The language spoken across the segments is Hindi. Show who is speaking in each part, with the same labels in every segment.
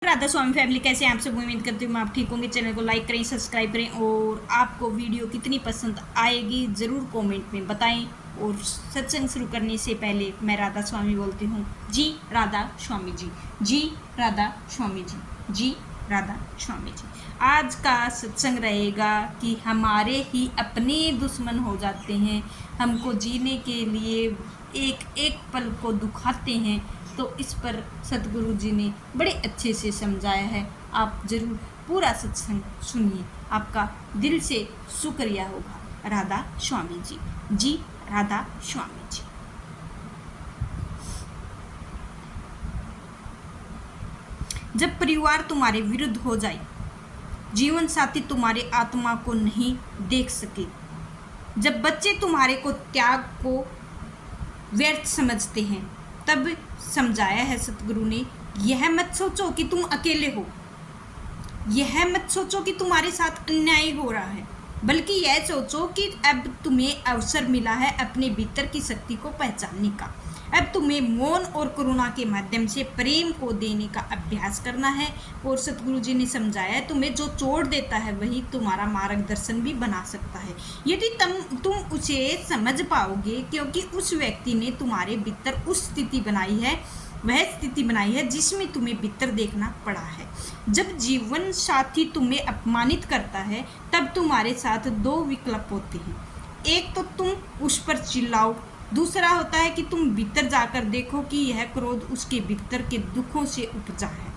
Speaker 1: राधा स्वामी फैमिली, कैसे हैं आप सब? उम्मीद करती हूँ आप ठीक होंगे। चैनल को लाइक करें, सब्सक्राइब करें और आपको वीडियो कितनी पसंद आएगी ज़रूर कमेंट में बताएं। और सत्संग शुरू करने से पहले मैं राधा स्वामी बोलती हूँ, जी राधा स्वामी जी, जी राधा स्वामी जी, जी राधा स्वामी जी। आज का सत्संग रहेगा कि हमारे ही अपने दुश्मन हो जाते हैं, हमको जीने के लिए एक एक पल को दुखाते हैं। तो इस पर सतगुरु जी ने बड़े अच्छे से समझाया है। आप ज़रूर पूरा सत्संग सुनिए, आपका दिल से शुक्रिया होगा। राधा स्वामी जी, जी राधा स्वामी जी। जब परिवार तुम्हारे विरुद्ध हो जाए, जीवन साथी तुम्हारे आत्मा को नहीं देख सके, जब बच्चे तुम्हारे को त्याग को व्यर्थ समझते हैं, तब समझाया है सतगुरु ने, यह मत सोचो कि तुम अकेले हो, यह मत सोचो कि तुम्हारे साथ अन्याय हो रहा है, बल्कि यह सोचो कि अब तुम्हें अवसर मिला है अपने भीतर की शक्ति को पहचानने का। अब तुम्हें मौन और करुणा के माध्यम से प्रेम को देने का अभ्यास करना है। और सतगुरु जी ने समझाया, तुम्हें जो छोड़ देता है वही तुम्हारा मार्गदर्शन भी बना सकता है, यदि तुम उसे समझ पाओगे, क्योंकि उस व्यक्ति ने तुम्हारे भीतर उस स्थिति बनाई है, वह स्थिति बनाई है जिसमें तुम्हें भीतर देखना पड़ा है। जब जीवन साथी तुम्हें अपमानित करता है, तब तुम्हारे साथ दो विकल्प होते हैं। एक तो तुम उस पर चिल्लाओ, दूसरा होता है कि तुम भीतर जाकर देखो कि यह क्रोध उसके भीतर के दुखों से उपजा है।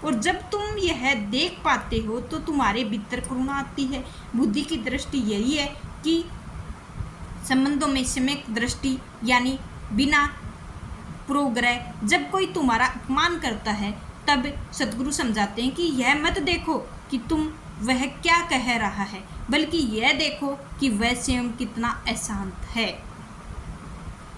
Speaker 1: और जब तुम यह देख पाते हो तो तुम्हारे भीतर करुणा आती है। बुद्धि की दृष्टि यही है कि संबंधों में सम्यक दृष्टि, यानी बिना पूर्वग्रह। जब कोई तुम्हारा अपमान करता है, तब सतगुरु समझाते हैं कि यह मत देखो कि तुम वह क्या कह रहा है, बल्कि यह देखो कि वह स्वयं कितना अशांत है।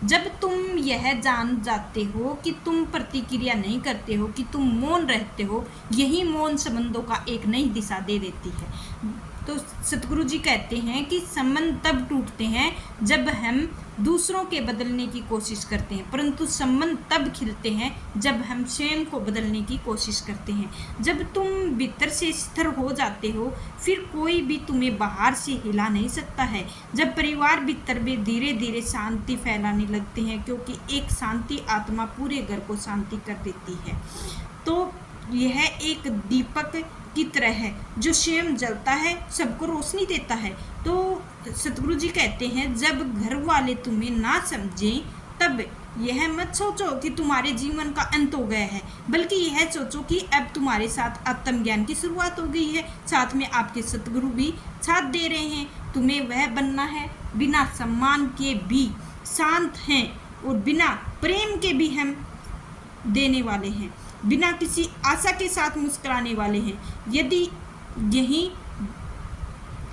Speaker 1: जब तुम यह जान जाते हो कि तुम प्रतिक्रिया नहीं करते हो, कि तुम मौन रहते हो, यही मौन संबंधों का एक नई दिशा दे देती है। तो सतगुरु जी कहते हैं कि संबंध तब टूटते हैं जब हम दूसरों के बदलने की कोशिश करते हैं, परंतु संबंध तब खिलते हैं जब हम स्वयं को बदलने की कोशिश करते हैं। जब तुम भीतर से स्थिर हो जाते हो, फिर कोई भी तुम्हें बाहर से हिला नहीं सकता है। जब परिवार भीतर में धीरे धीरे शांति फैलाने लगते हैं, क्योंकि एक शांति आत्मा पूरे घर को शांति कर देती है। तो यह एक दीपक की तरह है जो स्वयं जलता है, सबको रोशनी देता है। तो सतगुरु जी कहते हैं, जब घर वाले तुम्हें ना समझें, तब यह मत सोचो कि तुम्हारे जीवन का अंत हो गया है, बल्कि यह सोचो कि अब तुम्हारे साथ आत्मज्ञान की शुरुआत हो गई है। साथ में आपके सतगुरु भी साथ दे रहे हैं। तुम्हें वह बनना है बिना सम्मान के भी शांत हैं, और बिना प्रेम के भी हम देने वाले हैं, बिना किसी आशा के साथ मुस्कुराने वाले हैं। यदि यही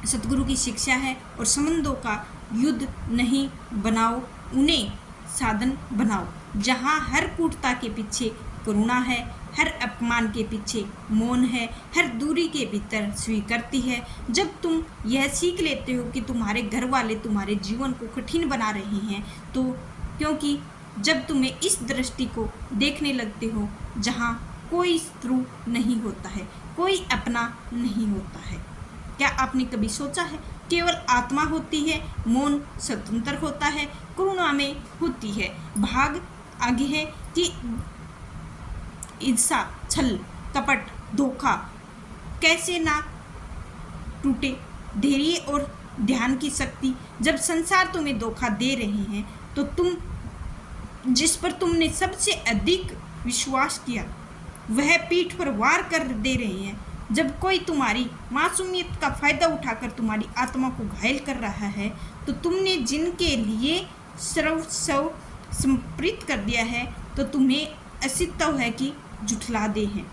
Speaker 1: सतगुरु की शिक्षा है, और संबंधों का युद्ध नहीं बनाओ, उन्हें साधन बनाओ, जहाँ हर कूटता के पीछे करुणा है, हर अपमान के पीछे मौन है, हर दूरी के भीतर स्वीकृति है। जब तुम यह सीख लेते हो कि तुम्हारे घर वाले तुम्हारे जीवन को कठिन बना रहे हैं, तो क्योंकि जब तुम्हें इस दृष्टि को देखने लगते हो, जहाँ कोई शत्रु नहीं होता है, कोई अपना नहीं होता है। क्या आपने कभी सोचा है, केवल आत्मा होती है, मौन स्वतंत्र होता है, करुणा में होती है भाग आगे है कि ईर्ष्या, छल, कपट, धोखा कैसे ना टूटे। धैर्य और ध्यान की शक्ति। जब संसार तुम्हें धोखा दे रहे हैं, तो तुम जिस पर तुमने सबसे अधिक विश्वास किया, वह पीठ पर वार कर दे रहे हैं। जब कोई तुम्हारी मासूमियत का फायदा उठाकर तुम्हारी आत्मा को घायल कर रहा है, तो तुमने जिनके लिए सर्वस्व समर्पित कर दिया है, तो तुम्हें अस्तित्व है कि झुठला दे हैं।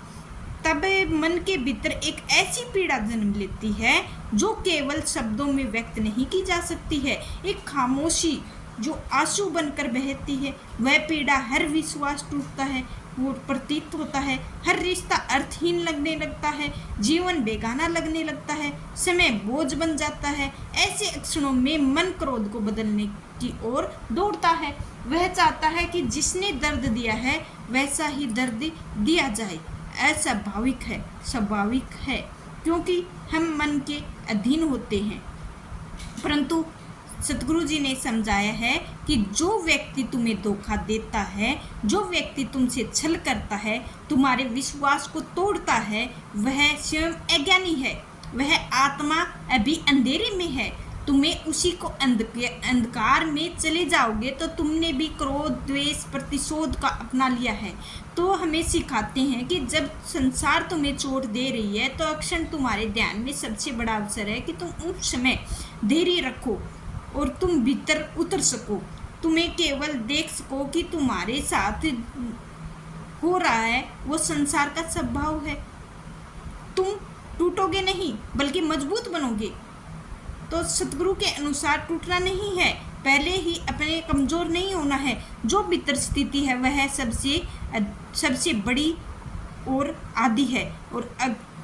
Speaker 1: तब मन के भीतर एक ऐसी पीड़ा जन्म लेती है जो केवल शब्दों में व्यक्त नहीं की जा सकती है। एक खामोशी जो आंसू बनकर बहती है। वह पीड़ा, हर विश्वास टूटता है, वो प्रतीत होता है, हर रिश्ता अर्थहीन लगने लगता है, जीवन बेगाना लगने लगता है, समय बोझ बन जाता है। ऐसे क्षणों में मन क्रोध को बदलने की ओर दौड़ता है। वह चाहता है कि जिसने दर्द दिया है वैसा ही दर्द दिया जाए। अस्वाभाविक है, स्वाभाविक है, क्योंकि हम मन के अधीन होते हैं। परंतु सतगुरु जी ने समझाया है कि जो व्यक्ति तुम्हें धोखा देता है, जो व्यक्ति तुमसे छल करता है, तुम्हारे विश्वास को तोड़ता है, वह स्वयं अज्ञानी है, वह आत्मा अभी अंधेरे में है। तुम्हें उसी को अंधकार में चले जाओगे तो तुमने भी क्रोध, द्वेष, प्रतिशोध का अपना लिया है। तो हमें सिखाते हैं कि जब संसार तुम्हें चोट दे रही है तो अक्षण तुम्हारे ध्यान में सबसे बड़ा अवसर है कि तुम उस समय धैर्य रखो और तुम भीतर उतर सको। तुम्हें केवल देख सको कि तुम्हारे साथ हो रहा है वो संसार का स्वभाव है। तुम टूटोगे नहीं बल्कि मजबूत बनोगे। तो सतगुरु के अनुसार टूटना नहीं है, पहले ही अपने कमज़ोर नहीं होना है। जो भीतर स्थिति है वह सबसे बड़ी और आदि है। और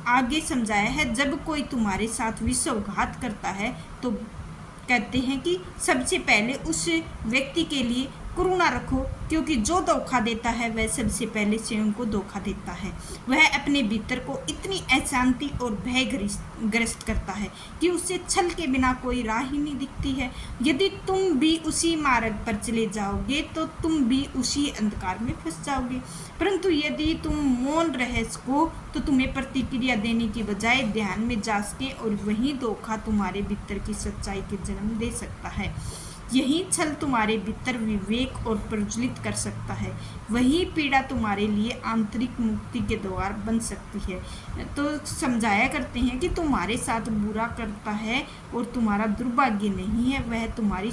Speaker 1: आगे समझाया है, जब कोई तुम्हारे साथ विश्वासघात करता है तो कहते हैं कि सबसे पहले उस व्यक्ति के लिए करुणा रखो, क्योंकि जो धोखा देता है वह सबसे पहले स्वयं को धोखा देता है। वह अपने भीतर को इतनी अशांति और भय ग्रस्त करता है कि उसे छल के बिना कोई राह ही नहीं दिखती है। यदि तुम भी उसी मार्ग पर चले जाओगे तो तुम भी उसी अंधकार में फंस जाओगे। परंतु यदि तुम मौन रह सको तो तुम्हें प्रतिक्रिया देने की बजाय ध्यान में जा सके, और वही धोखा तुम्हारे भीतर की सच्चाई के जन्म दे सकता है। यही छल तुम्हारे भीतर विवेक और प्रज्वलित कर सकता है। वही पीड़ा तुम्हारे लिए आंतरिक मुक्ति के द्वार बन सकती है। तो समझाया करते हैं कि तुम्हारे साथ बुरा करता है और तुम्हारा दुर्भाग्य नहीं है, वह तुम्हारी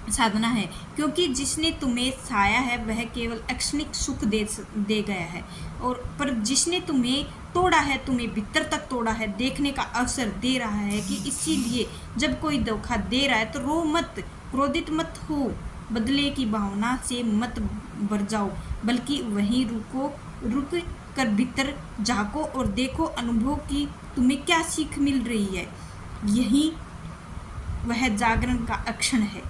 Speaker 1: साधना है, क्योंकि जिसने तुम्हें साया है वह केवल क्षणिक सुख दे गया है, और पर जिसने तुम्हें तोड़ा है, तुम्हें भीतर तक तोड़ा है, देखने का अवसर दे रहा है। कि इसीलिए जब कोई धोखा दे रहा है तो रो मत, क्रोधित मत हो, बदले की भावना से मत भर जाओ, बल्कि वहीं रुक कर भीतर झांको और देखो अनुभव की तुम्हें क्या सीख मिल रही है। यही वह जागरण का अक्षण है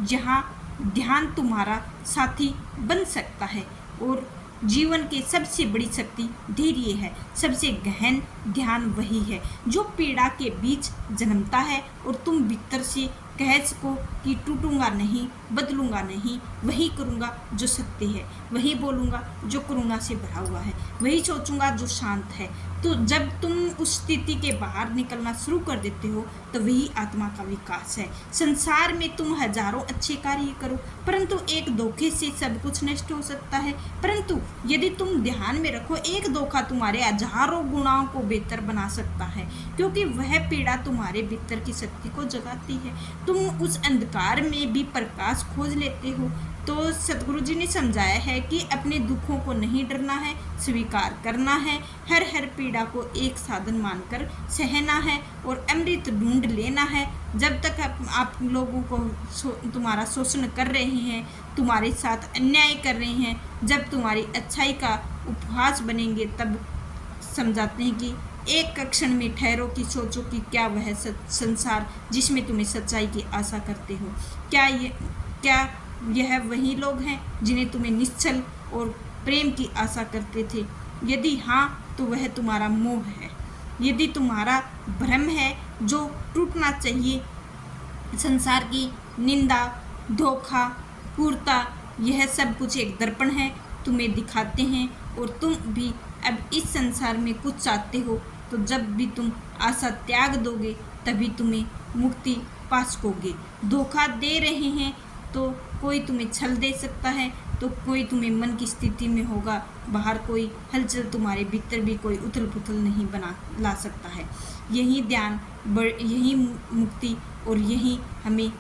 Speaker 1: जहाँ ध्यान तुम्हारा साथी बन सकता है। और जीवन की सबसे बड़ी शक्ति धैर्य है। सबसे गहन ध्यान वही है जो पीड़ा के बीच जन्मता है, और तुम भीतर से कह सको कि टूटूंगा नहीं, बदलूंगा नहीं, वही करूंगा जो सत्य है, वही बोलूंगा जो करुणा से भरा हुआ है, वही सोचूंगा जो शांत है। तो जब तुम उस स्थिति के बाहर निकलना शुरू कर देते हो तो वही आत्मा का विकास है। संसार में तुम हजारों अच्छे कार्य करो, परंतु एक धोखे से सब कुछ नष्ट हो सकता है। परंतु यदि तुम ध्यान में रखो, एक धोखा तुम्हारे हजारों गुणाओं को बेहतर बना सकता है, क्योंकि वह पीड़ा तुम्हारे भीतर की शक्ति को जगाती है। तुम उस अंधकार में भी प्रकाश खोज लेते हो। तो सतगुरु जी ने समझाया है कि अपने दुखों को नहीं डरना है, स्वीकार करना है, हर पीड़ा को एक साधन मानकर सहना है और अमृत ढूंढ लेना है। जब तक आप लोगों को तुम्हारा शोषण कर रहे हैं, तुम्हारे साथ अन्याय कर रहे हैं, जब तुम्हारी अच्छाई का उपहास बनेंगे तब समझाते हैं कि एक क्षण में ठहरो कि सोचो कि क्या वह संसार जिसमें तुम्हें सच्चाई की आशा करते हो, क्या यह वही लोग हैं जिन्हें तुम्हें निश्चल और प्रेम की आशा करते थे? यदि हाँ तो वह तुम्हारा मोह है। यदि तुम्हारा भ्रम है जो टूटना चाहिए, संसार की निंदा, धोखा, क्रूरता, यह सब कुछ एक दर्पण है, तुम्हें दिखाते हैं। और तुम भी अब इस संसार में कुछ चाहते हो तो जब भी तुम आशा त्याग दोगे तभी तुम्हें मुक्ति पा सकोगे। धोखा दे रहे हैं तो कोई तुम्हें छल दे सकता है, तो कोई तुम्हें मन की स्थिति में होगा, बाहर कोई हलचल, तुम्हारे भीतर भी कोई उथल पुथल नहीं ला सकता है। यही ध्यान, यही मुक्ति और यही हमें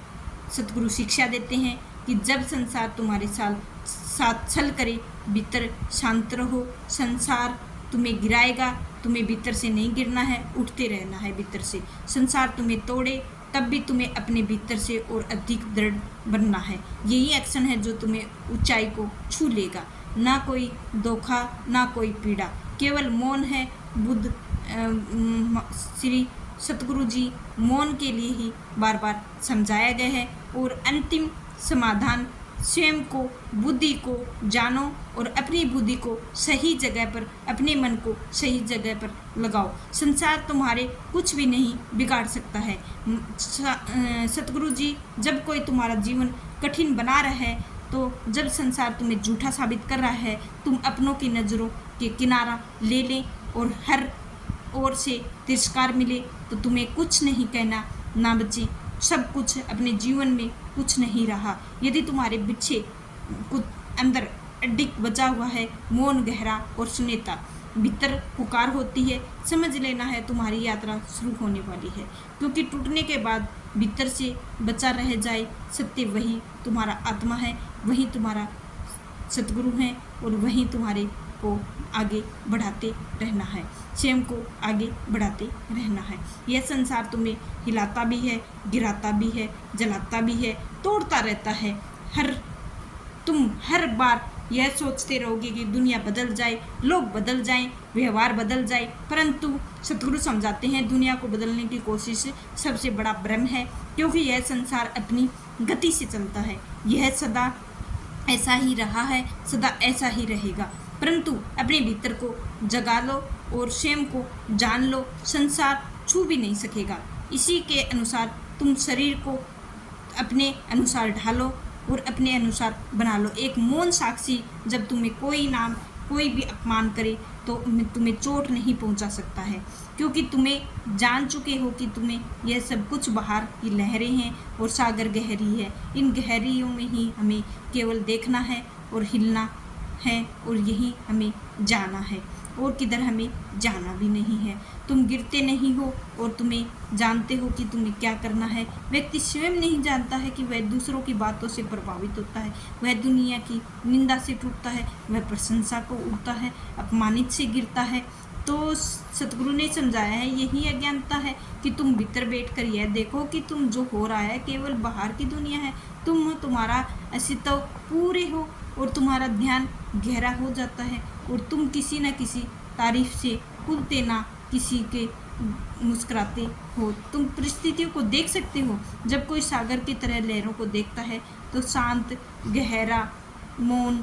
Speaker 1: सतगुरु शिक्षा देते हैं कि जब संसार तुम्हारे साथ छल करे, भीतर शांत रहो। संसार तुम्हें गिराएगा, तुम्हें भीतर से नहीं गिरना है, उठते रहना है भीतर से। संसार तुम्हें तोड़े तब भी तुम्हें अपने भीतर से और अधिक दृढ़ बनना है। यही एक्शन है जो तुम्हें ऊंचाई को छू लेगा। ना कोई धोखा, ना कोई पीड़ा, केवल मौन है। बुद्ध श्री सतगुरु जी मौन के लिए ही बार बार समझाया गया है। और अंतिम समाधान स्वयं को, बुद्धि को जानो और अपनी बुद्धि को सही जगह पर, अपने मन को सही जगह पर लगाओ। संसार तुम्हारे कुछ भी नहीं बिगाड़ सकता है। सतगुरु जी जब कोई तुम्हारा जीवन कठिन बना रहा है, तो जब संसार तुम्हें झूठा साबित कर रहा है, तुम अपनों की नज़रों के किनारा ले लें और हर ओर से तिरस्कार मिले तो तुम्हें कुछ नहीं कहना ना बचे। सब कुछ अपने जीवन में कुछ नहीं रहा। यदि तुम्हारे पीछे कुछ अंदर अडिग बचा हुआ है, मौन गहरा और सुनेता भीतर पुकार होती है, समझ लेना है तुम्हारी यात्रा शुरू होने वाली है। क्योंकि टूटने के बाद भीतर से बचा रह जाए सत्य, वही तुम्हारा आत्मा है, वही तुम्हारा सतगुरु है और वही तुम्हारे को आगे बढ़ाते रहना है, स्वयं को आगे बढ़ाते रहना है। यह संसार तुम्हें हिलाता भी है, गिराता भी है, जलाता भी है, तोड़ता रहता है। तुम हर बार यह सोचते रहोगे कि दुनिया बदल जाए, लोग बदल जाएं, व्यवहार बदल जाए, परंतु सतगुरु समझाते हैं दुनिया को बदलने की कोशिश सबसे बड़ा भ्रम है, क्योंकि यह संसार अपनी गति से चलता है। यह सदा ऐसा ही रहा है, सदा ऐसा ही रहेगा। परंतु अपने भीतर को जगा लो और स्वयं को जान लो, संसार छू भी नहीं सकेगा। इसी के अनुसार तुम शरीर को अपने अनुसार ढालो और अपने अनुसार बना लो। एक मौन साक्षी जब तुम्हें कोई नाम, कोई भी अपमान करे तो तुम्हें चोट नहीं पहुंचा सकता है, क्योंकि तुम्हें जान चुके हो कि तुम्हें यह सब कुछ बाहर की लहरें हैं और सागर गहरी है। इन गहरियों में ही हमें केवल देखना है और हिलना है और यही हमें जाना है, और किधर हमें जाना भी नहीं है। तुम गिरते नहीं हो और तुम्हें जानते हो कि तुम्हें क्या करना है। व्यक्ति स्वयं नहीं जानता है कि वह दूसरों की बातों से प्रभावित होता है, वह दुनिया की निंदा से टूटता है, वह प्रशंसा को उड़ता है, अपमानित से गिरता है। तो सतगुरु ने समझाया है, यही अज्ञानता है कि तुम भीतर बैठकर यह देखो कि तुम जो हो रहा है केवल बाहर की दुनिया है। तुम हो, तुम्हारा अस्तित्व पूरे हो और तुम्हारा ध्यान गहरा हो जाता है और तुम किसी न किसी तारीफ से खुलते ना किसी के मुस्कुराते हो। तुम परिस्थितियों को देख सकते हो। जब कोई सागर की तरह लहरों को देखता है तो शांत, गहरा, मौन,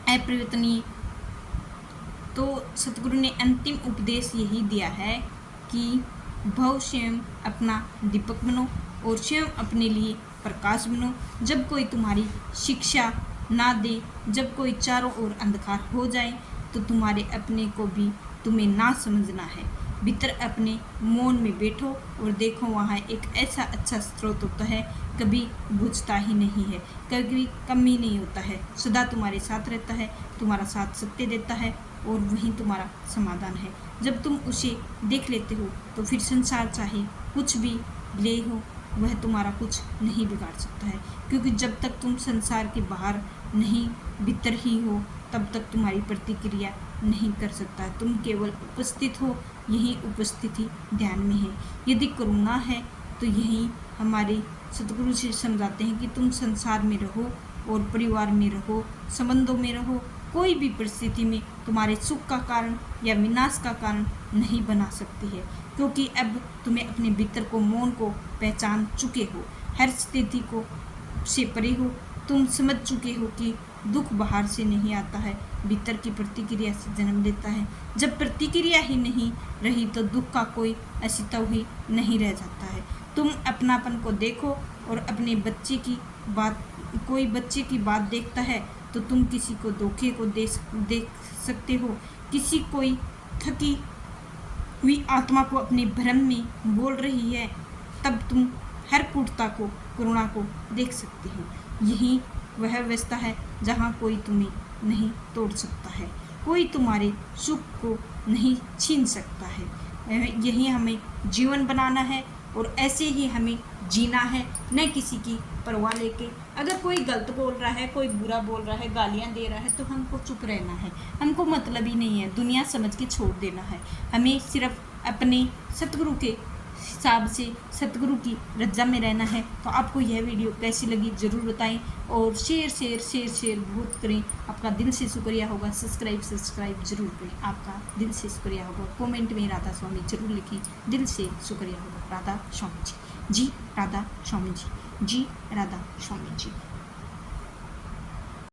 Speaker 1: अपरिवर्तनीय। तो सतगुरु ने अंतिम उपदेश यही दिया है कि भव स्वयं अपना दीपक बनो और स्वयं अपने लिए प्रकाश बनो। जब कोई तुम्हारी शिक्षा ना दे, जब कोई चारों ओर अंधकार हो जाए, तो तुम्हारे अपने को भी तुम्हें ना समझना है। भीतर अपने मौन में बैठो और देखो, वहाँ एक ऐसा अच्छा स्रोत होता है, कभी बुझता ही नहीं है, कभी कमी नहीं होता है, सदा तुम्हारे साथ रहता है, तुम्हारा साथ सत्य देता है और वही तुम्हारा समाधान है। जब तुम उसे देख लेते हो तो फिर संसार चाहे कुछ भी ले हो, वह तुम्हारा कुछ नहीं बिगाड़ सकता है, क्योंकि जब तक तुम संसार के बाहर नहीं भीतर ही हो तब तक तुम्हारी प्रतिक्रिया नहीं कर सकता है। तुम केवल उपस्थित हो, यही उपस्थिति ध्यान में है। यदि करुणा है तो यही हमारे सतगुरु से समझाते हैं कि तुम संसार में रहो और परिवार में रहो, संबंधों में रहो, कोई भी परिस्थिति में तुम्हारे सुख का कारण या विनाश का कारण नहीं बना सकती है, क्योंकि अब तुम्हें अपने भीतर को, मौन को पहचान चुके हो, हर स्थिति को से परे हो। तुम समझ चुके हो कि दुख बाहर से नहीं आता है, भीतर की प्रतिक्रिया से जन्म लेता है। जब प्रतिक्रिया ही नहीं रही तो दुख का कोई अस्तित्व ही नहीं रह जाता है। तुम अपनापन को देखो और अपने बच्चे की बात, कोई बच्चे की बात देखता है तो तुम किसी को धोखे को देख सकते हो, किसी कोई थकी हुई आत्मा को अपने भ्रम में बोल रही है, तब तुम हर क्रूरता को, करुणा को देख सकते हो। यही वह अवस्था है जहाँ कोई तुम्हें नहीं तोड़ सकता है, कोई तुम्हारे सुख को नहीं छीन सकता है। यही हमें जीवन बनाना है और ऐसे ही हमें जीना है, न किसी की परवाह लेके। अगर कोई गलत बोल रहा है, कोई बुरा बोल रहा है, गालियाँ दे रहा है, तो हमको चुप रहना है, हमको मतलब ही नहीं है, दुनिया समझ के छोड़ देना है। हमें सिर्फ अपने सतगुरु के हिसाब से, सतगुरु की रजा में रहना है। तो आपको यह वीडियो कैसी लगी ज़रूर बताएं और शेयर बहुत करें। आपका दिल से शुक्रिया होगा। सब्सक्राइब ज़रूर करें, आपका दिल से शुक्रिया होगा। कमेंट में राधा स्वामी जरूर लिखें, दिल से शुक्रिया होगा। राधा स्वामी जी, जी राधा स्वामी जी, जी राधा स्वामी जी।